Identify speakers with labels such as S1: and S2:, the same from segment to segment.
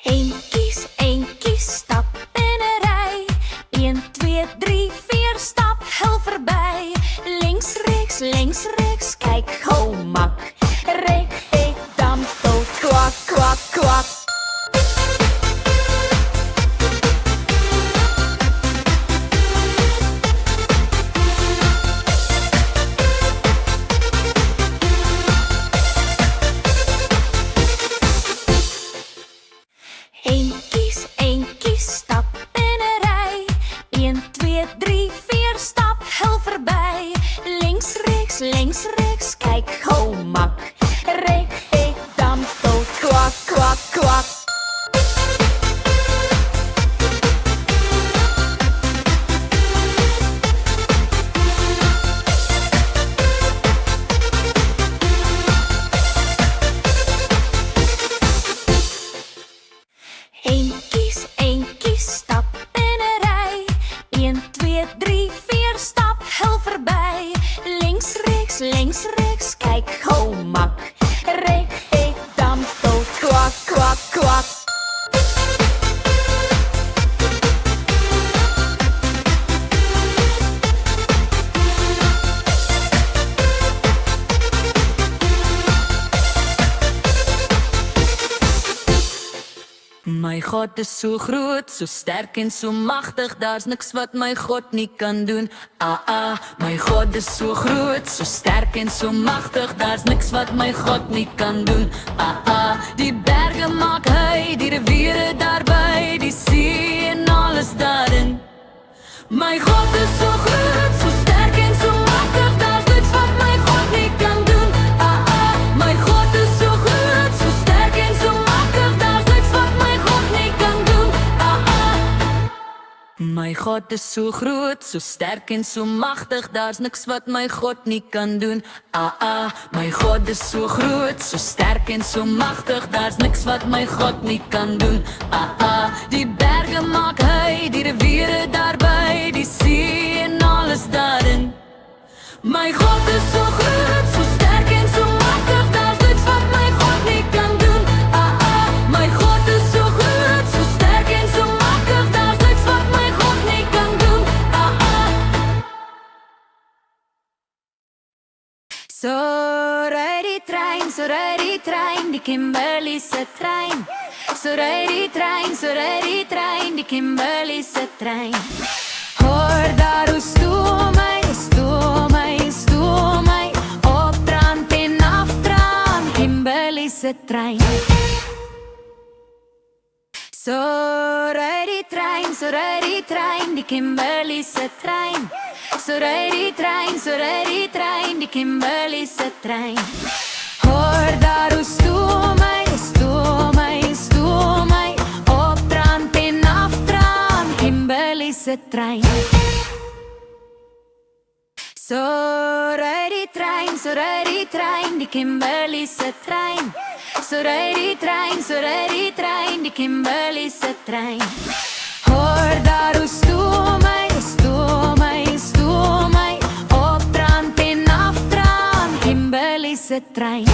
S1: Eentjies, stap in 'n ry. 1, 2, 3, 4, stap hul verby. Links, regs, kyk gou mak. Rek, ek, dam, tot, kwak, kwak, kwak. Eentjies, stap in 'n ry. 1, 2, 3, 4, stap hul verby. Links, regs, kyk gou mak. Rek, ek, dam, tot, kwak, kwak, kwak. Eentjies, stap in 'n ry. 1, 2, 3, 4, stap hul verby. Links, regs, kyk gou mak. Rek, ek, dam, tot, kwak, kwak, kwak. My God is so groot, so sterk en so magtig, daar's niks wat my God nie kan doen. My God is so groot, so sterk en so magtig, daar's niks wat my God nie kan doen. Die berge maak hy, die riviere daarby, die see en alles daarin. My God is so groot, so sterk en so magtig, daar's niks wat my God nie kan doen. My God is so groot, so sterk en so magtig, daar's niks wat my God nie kan doen. My God is so groot, so sterk en so magtig, daar's niks wat my God nie kan doen. My God is so groot, so sterk en so magtig, daar's niks wat my God nie kan doen. Die berge maak hy, die riviere daarby, die see en alles daarin. My God is so groot, so sterk en so magtig, daar's niks wat my God nie kan doen. My God is so groot, so sterk en so magtig, daar's niks wat my God nie kan doen. So ry die trein, die Kimberley se trein. So ry die trein, die Kimberley se trein. Hoor daar hoe stoom hy, opdraand en afdraand, Kimberley se trein. So ry die trein, die Kimberley se trein. So ry die trein, die Kimberley se trein. Hoor daar hoe stoom hy, opdraand en afdraand, Kimberley se trein. So ry die trein, die Kimberley se trein. So ry die trein, die Kimberley se trein. Hoor daar hoe stoom hy, opdraand en afdraand, Kimberley se trein.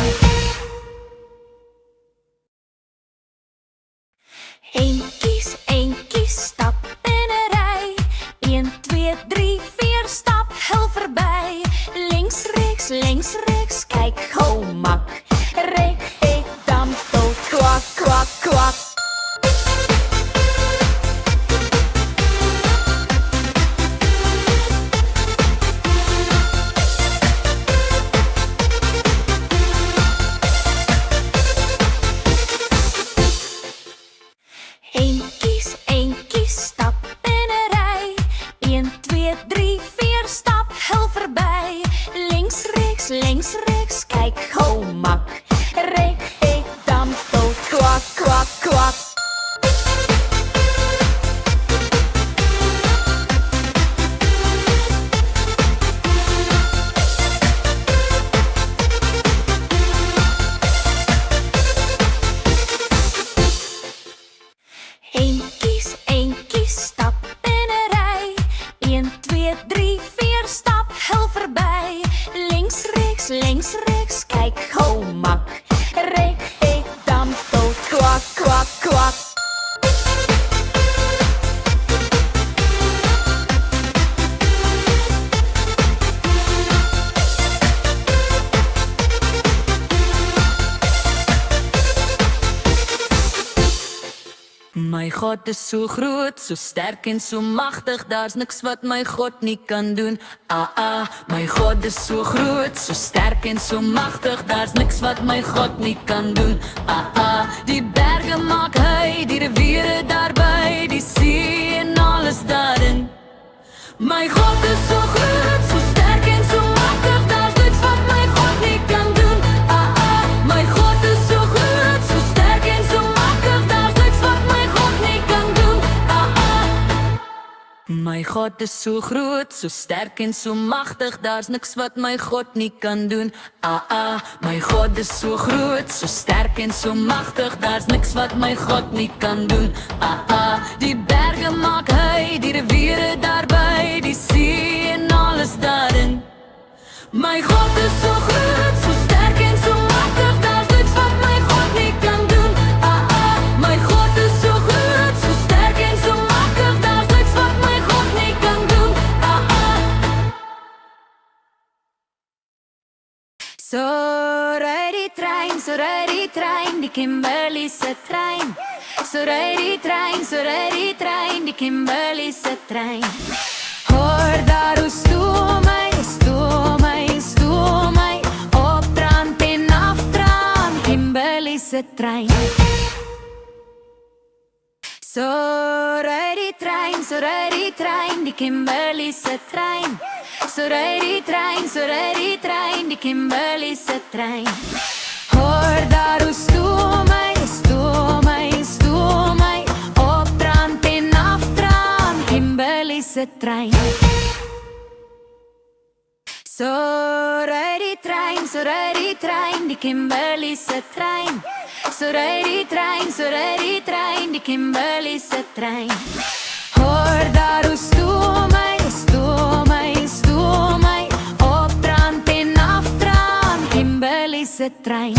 S1: Eentjies, stap in 'n ry. 1, 2, 3, 4, stap hul verby. Links, regs, kyk gou mak. Rek, ek, dam, tot, kwak, kwak, kwak. Eentjies, stap in 'n ry. 1, 2, 3, 4, stap hul verby. Links, regs, kyk gou mak. Rek, ek, dam, tot, kwak, kwak, kwak. Eentjies, stap in 'n ry. 1, 2, 3, 4, stap hul verby. Links, regs, kyk gou mak. Rek, ek, dam, tot, kwak, kwak, kwak. My God is so groot, so sterk en so magtig, daar's niks wat my God nie kan doen. My God is so groot, so sterk en so magtig, daar's niks wat my God nie kan doen. Die berge maak hy, die riviere daarby, die see en alles daarin. My God is so groot, so sterk en so magtig, daar's niks wat my God nie kan doen. My God is so groot, so sterk en so magtig, daar's niks wat my God nie kan doen. My God is so groot, so sterk en so magtig, daar's niks wat my God nie kan doen. My God is so groot, so sterk en so magtig, daar's niks wat my God nie kan doen. Die berge maak hy, die riviere daarby, die see en alles daarin. My God is so groot, so sterk en so magtig, daar's niks wat my God nie kan doen. My God is so groot, so sterk en so magtig, daar's niks wat my God nie kan doen. So ry die trein, die Kimberley se trein. So ry die trein, die Kimberley se trein. Hoor daar hoe stoom hy, optrand en aftrand, Kimberley se trein. So ry die trein, die Kimberley se trein. So ry die trein, die Kimberley se trein. Hoor daar hoe stoom hy, optrand en aftrand, Kimberley se trein. So ry die trein, die Kimberley se trein. So ry die trein, die Kimberley se trein. Hoor daar hoe stoom hy, optrand en aftrand, Kimberley se trein.